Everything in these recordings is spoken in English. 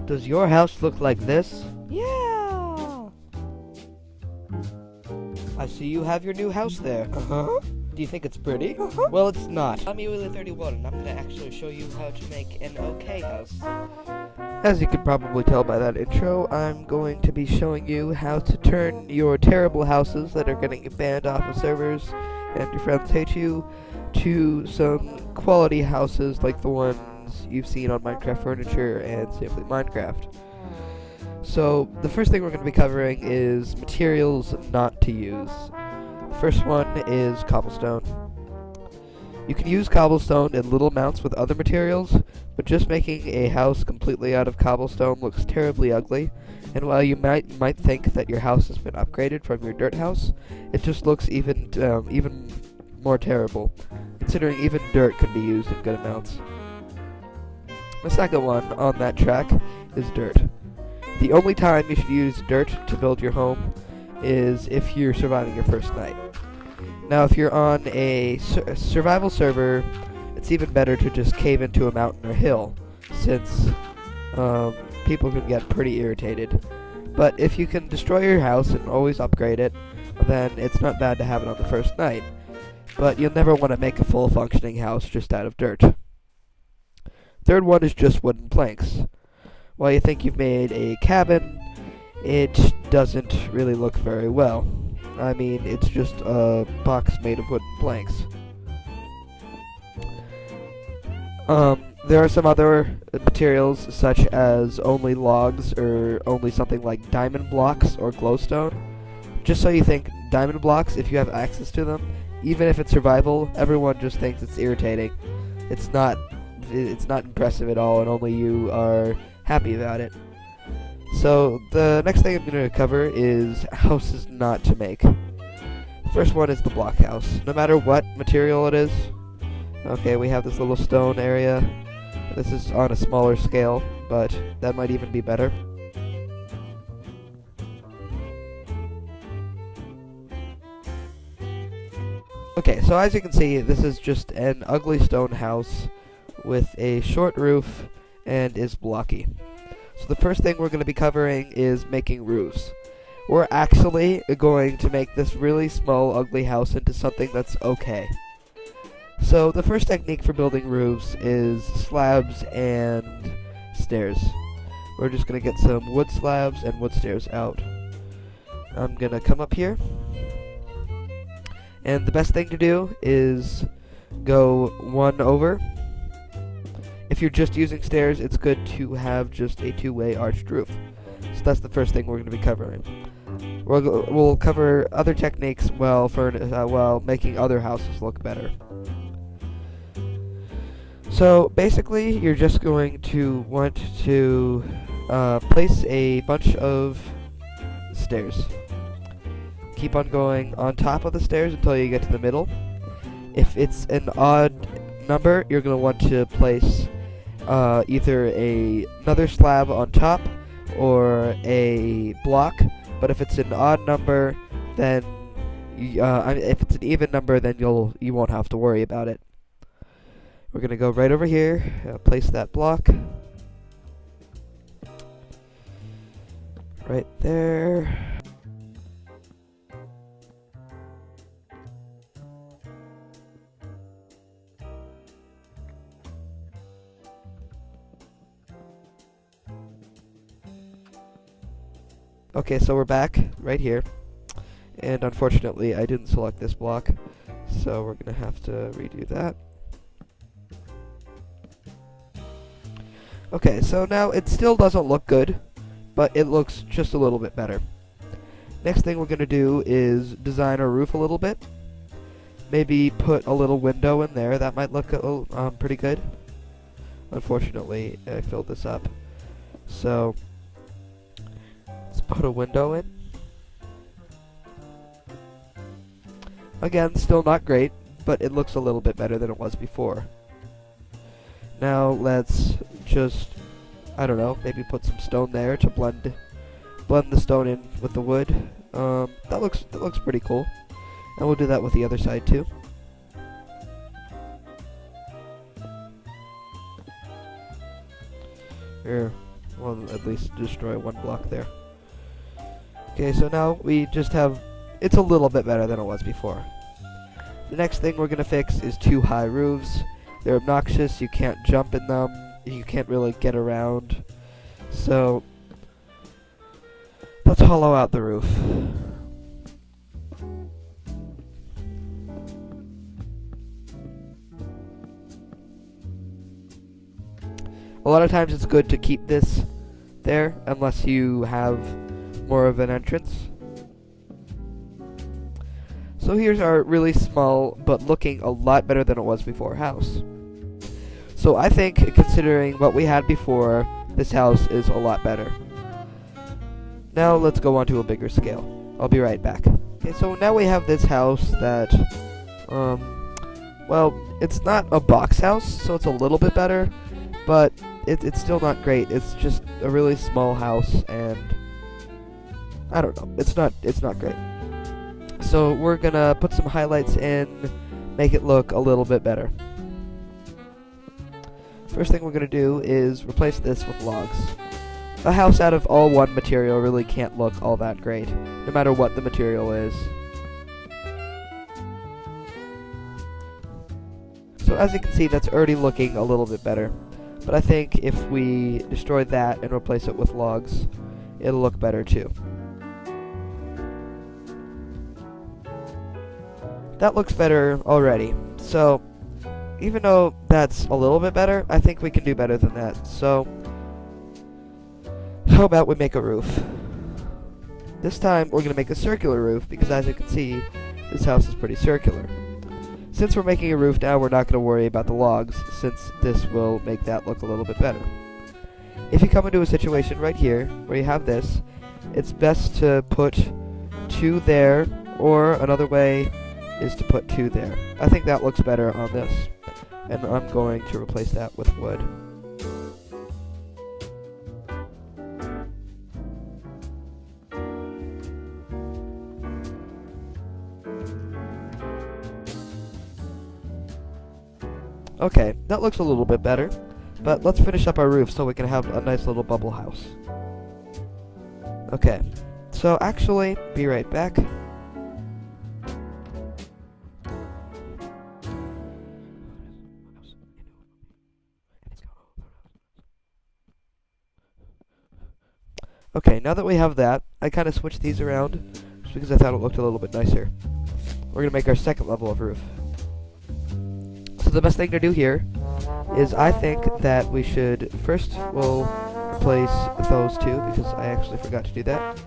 Does your house look like this? Yeah! I see you have your new house there. Uh-huh. Do you think it's pretty? Uh-huh. Well, it's not. I'm Willie31, and I'm gonna actually show you how to make an okay house. As you could probably tell by that intro, I'm going to be showing you how to turn your terrible houses that are getting banned off of servers and your friends hate you to some quality houses like the ones you've seen on Minecraft Furniture and Simply Minecraft. So, the first thing we're going to be covering is materials not to use. The first one is cobblestone. You can use cobblestone in little amounts with other materials, but just making a house completely out of cobblestone looks terribly ugly, and while you might think that your house has been upgraded from your dirt house, it just looks even more terrible, considering even dirt can be used in good amounts. The second one on that track is dirt. The only time you should use dirt to build your home is if you're surviving your first night. Now, if you're on a survival server, it's even better to just cave into a mountain or hill, since people can get pretty irritated. But if you can destroy your house and always upgrade it, then it's not bad to have it on the first night. But you'll never want to make a full functioning house just out of dirt. Third one is just wooden planks. While you think you've made a cabin, it doesn't really look very well. I mean, it's just a box made of wooden planks. There are some other materials, such as only logs or only something like diamond blocks or glowstone. Just so you think, diamond blocks, if you have access to them, even if it's survival, everyone just thinks it's irritating. It's not impressive at all, and only you are happy about it. So, the next thing I'm going to cover is houses not to make. The first one is the block house. No matter what material it is. Okay, we have this little stone area. This is on a smaller scale, but that might even be better. Okay, so as you can see, this is just an ugly stone house with a short roof and is blocky. So the first thing we're going to be covering is making roofs. We're actually going to make this really small, ugly house into something that's okay. So the first technique for building roofs is slabs and stairs. We're just going to get some wood slabs and wood stairs out. I'm going to come up here. And the best thing to do is go one over. If you're just using stairs, it's good to have just a two-way arched roof. So that's the first thing we're going to be covering. We'll cover other techniques while making other houses look better. So basically, you're just going to want to place a bunch of stairs. Keep on going on top of the stairs until you get to the middle. If it's an odd number, you're going to want to place either another slab on top or a block. But if it's an odd number, then if it's an even number, then you won't have to worry about it. We're gonna go right over here, place that block right there. Okay, so we're back right here, and unfortunately I didn't select this block, so we're gonna have to redo that. Okay, so now it still doesn't look good, but it looks just a little bit better. Next thing we're gonna do is design our roof a little bit. Maybe put a little window in there. That might look pretty good. Unfortunately, I filled this up, so let's put a window in. Again, still not great, but it looks a little bit better than it was before. Now let's just, I don't know, maybe put some stone there to blend the stone in with the wood. That looks pretty cool. And we'll do that with the other side too. Here. Well, at least destroy one block there. Okay, so now we just have... It's a little bit better than it was before. The next thing we're going to fix is 2 high roofs. They're obnoxious, you can't jump in them, you can't really get around. So, let's hollow out the roof. A lot of times it's good to keep this there, unless you have more of an entrance. So here's our really small, but looking a lot better than it was before house. So I think, considering what we had before, this house is a lot better. Now let's go on to a bigger scale. I'll be right back. Okay, so now we have this house that, well, it's not a box house, so it's a little bit better, but it's still not great. It's just a really small house, and I don't know. It's not great. So we're gonna put some highlights in, make it look a little bit better. First thing we're gonna do is replace this with logs. A house out of all one material really can't look all that great, no matter what the material is. So as you can see, that's already looking a little bit better. But I think if we destroy that and replace it with logs, it'll look better too. That looks better already. So, even though that's a little bit better, I think we can do better than that. So, how about we make a roof? This time, we're going to make a circular roof, because as you can see, this house is pretty circular. Since we're making a roof now, we're not going to worry about the logs, since this will make that look a little bit better. If you come into a situation right here, where you have this, it's best to put 2 there, or another way is to put 2 there. I think that looks better on this, and I'm going to replace that with wood. Okay, that looks a little bit better, but let's finish up our roof so we can have a nice little bubble house. Okay, so actually, be right back. Okay, now that we have that, I kind of switched these around, just because I thought it looked a little bit nicer. We're going to make our second level of roof. So the best thing to do here is I think that we should, first we'll replace those 2, because I actually forgot to do that.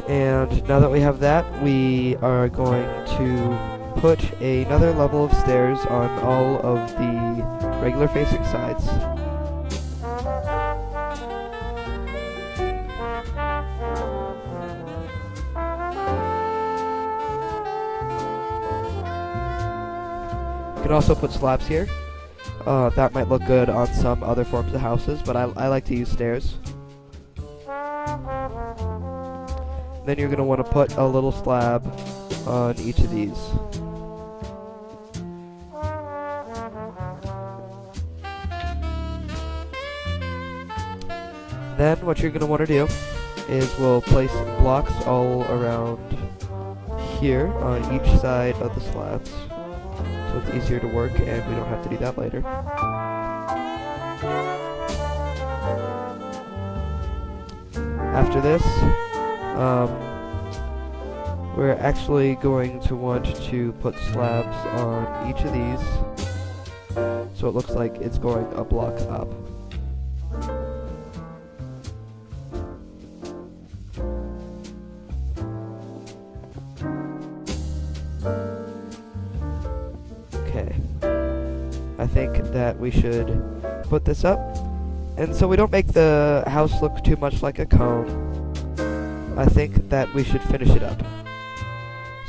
And now that we have that, we are going to put another level of stairs on all of the regular facing sides. You can also put slabs here. That might look good on some other forms of houses, but I like to use stairs. Then you're going to want to put a little slab on each of these. Then what you're going to want to do is we'll place blocks all around here on each side of the slabs, so it's easier to work and we don't have to do that later. After this, we're actually going to want to put slabs on each of these, so it looks like it's going a block up. Okay, I think that we should put this up, and so we don't make the house look too much like a cone, I think that we should finish it up.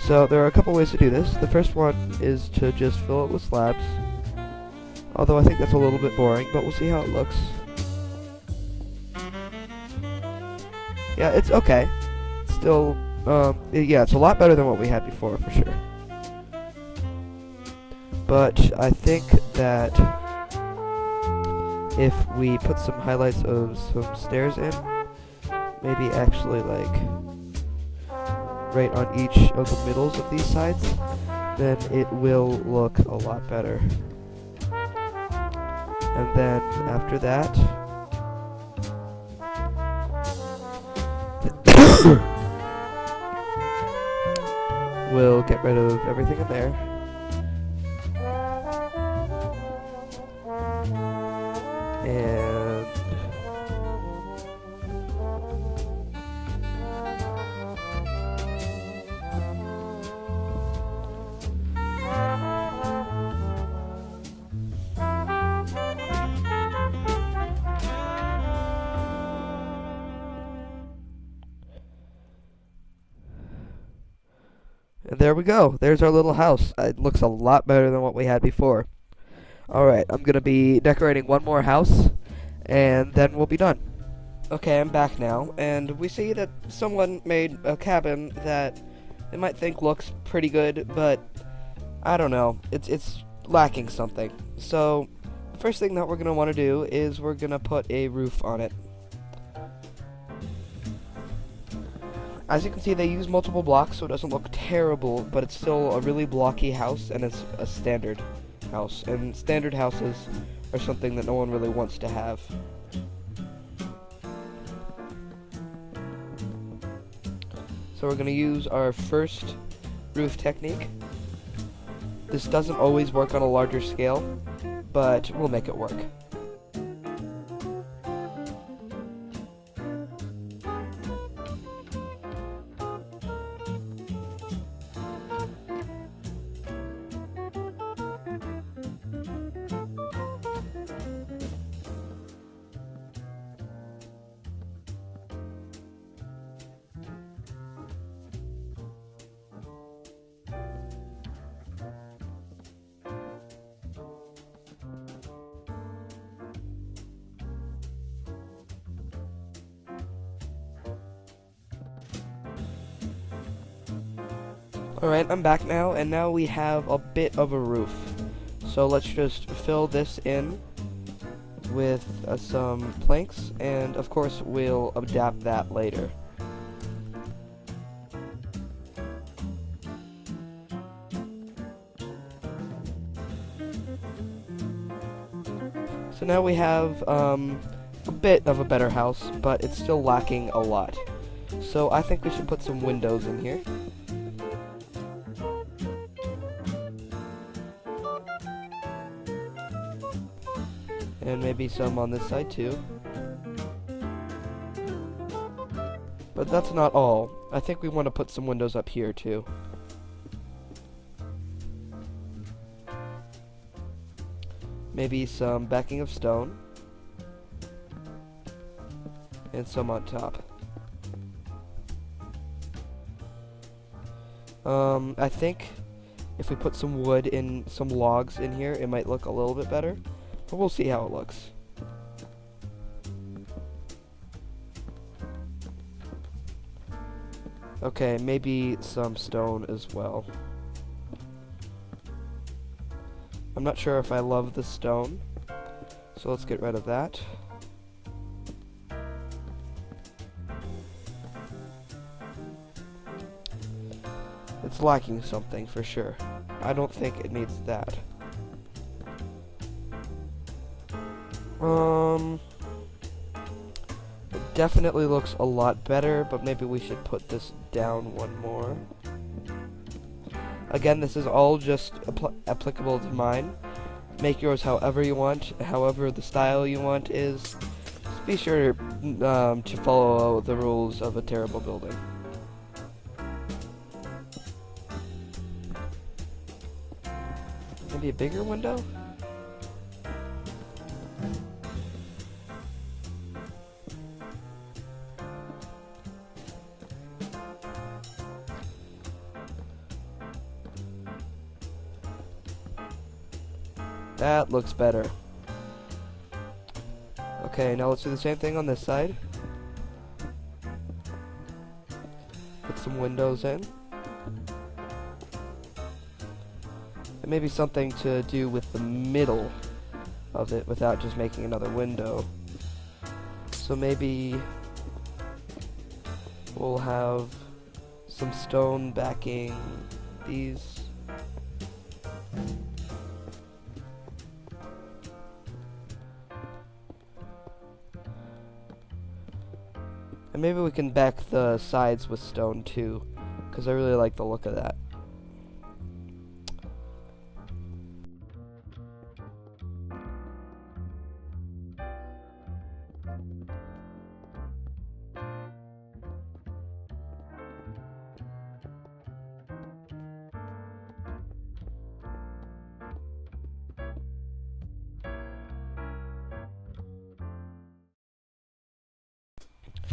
So there are a couple ways to do this. The first one is to just fill it with slabs, although I think that's a little bit boring, but we'll see how it looks. Yeah, it's okay. Still Yeah, it's a lot better than what we had before, for sure. But I think that if we put some highlights of some stairs in, maybe actually like right on each of the middles of these sides, then it will look a lot better. And then after that, we'll get rid of everything in there. And there we go. There's our little house. It looks a lot better than what we had before. Alright, I'm going to be decorating one more house, and then we'll be done. Okay, I'm back now, and we see that someone made a cabin that they might think looks pretty good, but I don't know. It's lacking something. So, the first thing that we're going to want to do is we're going to put a roof on it. As you can see, they use multiple blocks, so it doesn't look terrible, but it's still a really blocky house, and it's a standard house. And standard houses are something that no one really wants to have. So we're going to use our first roof technique. This doesn't always work on a larger scale, but we'll make it work. Alright, I'm back now, and now we have a bit of a roof. So let's just fill this in with some planks, and of course we'll adapt that later. So now we have a bit of a better house, but it's still lacking a lot. So I think we should put some windows in here. And maybe some on this side too. But that's not all. I think we want to put some windows up here too. Maybe some backing of stone. And some on top. I think if we put some wood in, some logs in here, it might look a little bit better. But we'll see how it looks. Okay, maybe some stone as well. I'm not sure if I love the stone, so let's get rid of that. It's lacking something for sure. I don't think it needs that. It definitely looks a lot better, but maybe we should put this down one more. Again, this is all just applicable to mine. Make yours however you want, however the style you want is. Just be sure to follow the rules of a terrible building. Maybe a bigger window? That looks better. Okay, now let's do the same thing on this side. Put some some windows in. And maybe something to do with the middle of it without just making another window. So maybe we'll have some stone backing these. And maybe we can back the sides with stone too, because I really like the look of that.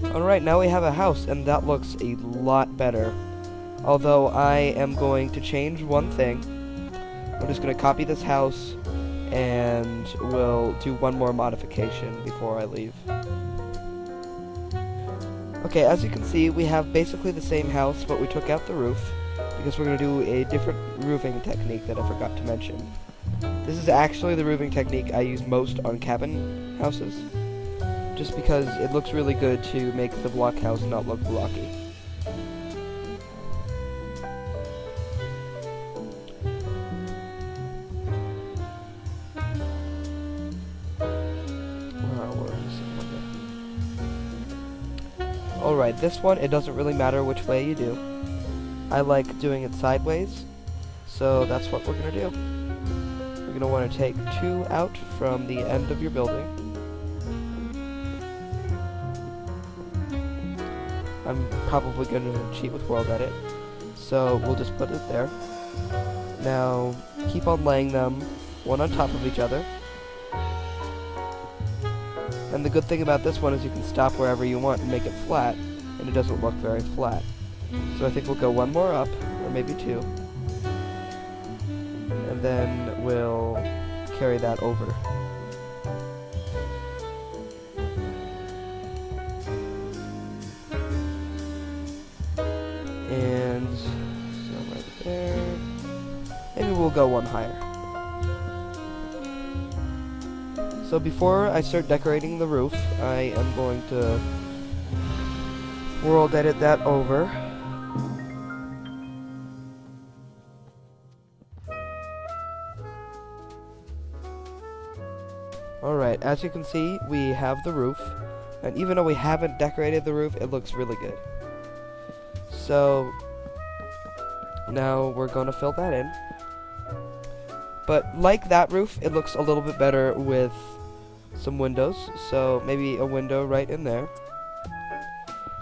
Alright, now we have a house, and that looks a lot better. Although I am going to change one thing. I'm just going to copy this house, and we'll do one more modification before I leave. Okay, as you can see, we have basically the same house, but we took out the roof, because we're going to do a different roofing technique that I forgot to mention. This is actually the roofing technique I use most on cabin houses, just because it looks really good to make the block house not look blocky. Alright, this one, it doesn't really matter which way you do. I like doing it sideways, so that's what we're going to do. You're going to want to take 2 out from the end of your building. I'm probably going to cheat with World Edit, so we'll just put it there. Now, keep on laying them one on top of each other. And the good thing about this one is you can stop wherever you want and make it flat, and it doesn't look very flat. So I think we'll go one more up, or maybe 2. And then we'll carry that over. And so right there. Maybe we'll go one higher. So before I start decorating the roof, I am going to World Edit that over. Alright, as you can see, we have the roof, and even though we haven't decorated the roof, it looks really good. So now we're going to fill that in. But like that roof, it looks a little bit better with some windows, so maybe a window right in there.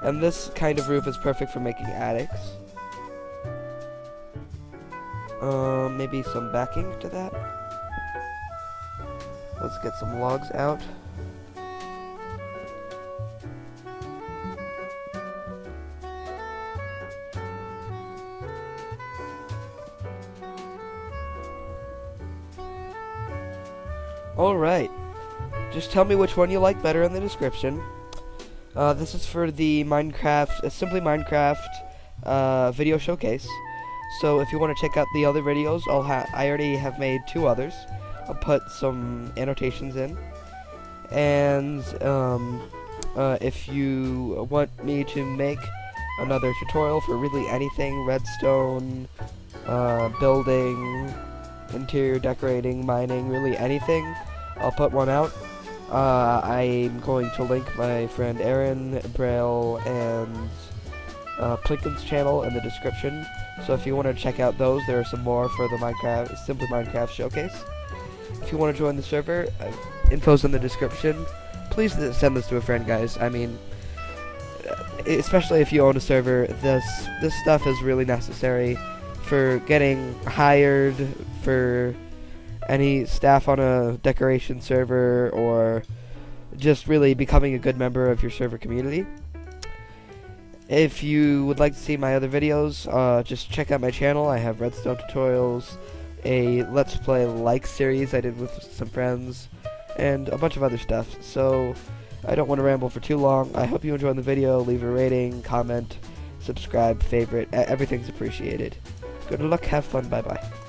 And this kind of roof is perfect for making attics. Maybe some backing to that. Let's get some logs out. Alright, just tell me which one you like better in the description. This is for the Minecraft, Simply Minecraft video showcase. So if you want to check out the other videos, I already have made 2 others. I'll put some annotations in. And if you want me to make another tutorial for really anything, redstone, building, interior decorating, mining, really anything, I'll put one out. I'm going to link my friend Aaron, Braille, and Plinken's channel in the description. So if you want to check out those, there are some more for the Simply Minecraft showcase. If you want to join the server, info's in the description. Please send this to a friend, guys. I mean, especially if you own a server, this stuff is really necessary for getting hired, for any staff on a decoration server, or just really becoming a good member of your server community. If you would like to see my other videos, just check out my channel. I have redstone tutorials, a Let's Play like series I did with some friends, and a bunch of other stuff. So I don't want to ramble for too long. I hope you enjoyed the video. Leave a rating, comment, subscribe, favorite, everything's appreciated. Good luck, have fun, bye-bye.